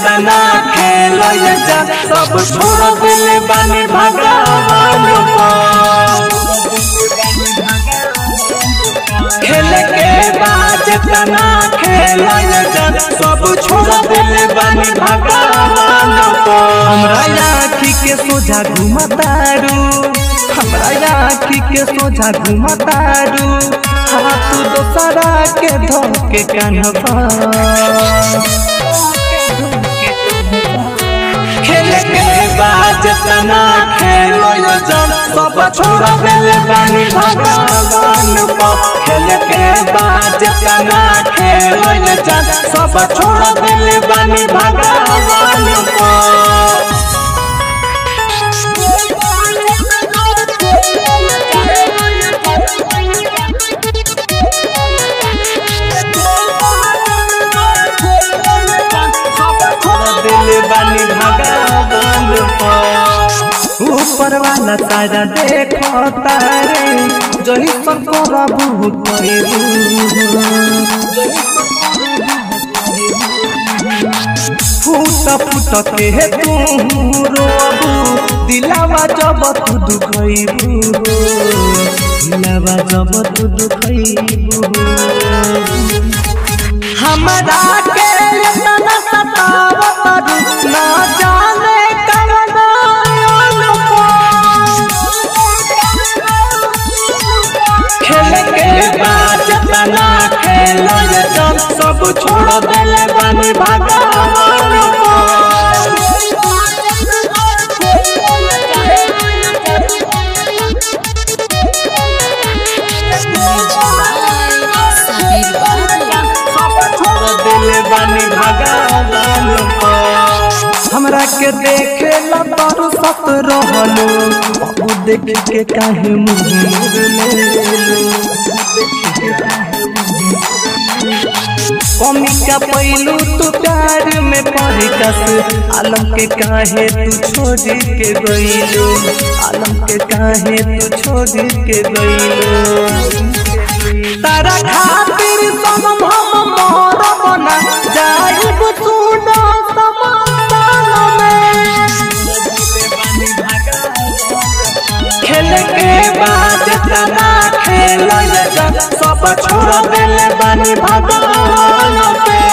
जतना खेल जा सब छोड़ दिले बानी भगवान खेल के बाद जतना खेल जा सब छोड़ दिले बानी भगवान हमरा आँखी के सोझा घुमतारू हमरा आँखी के सोझा घुमतारू हाथ दोसरा के धोके कान्हबा खेल के बाद जतना खेल सब छोड़ दिले बानी भगवान खेल के बाद जतना खेल सब छोड़ दिले बानी भगवान ऊपर वाला तारा देखो तारे जही सब करबू फूट फूट के तू रोबू दिलावा जब तू दुखैबू दिलावा जब तू दुखैबू हमरा के तना सतावत ना जाने जतना खेल सब छोड़ दिले बानी भगवान दिले बानी भगवान हमरा के देखे ला तारू सत रहलो अब देख के काहे मुंह कमी का पहलू तू प्यार में परिकस आलम के काहे तू छोड़ के गईलो आलम के काहे तू छोड़ के गईलो तारा खातिर सब हम मोर बना जाइब सुना समातान में खेल के बाद जतना खेल सब छोड़ दिले बानी भगवान पे।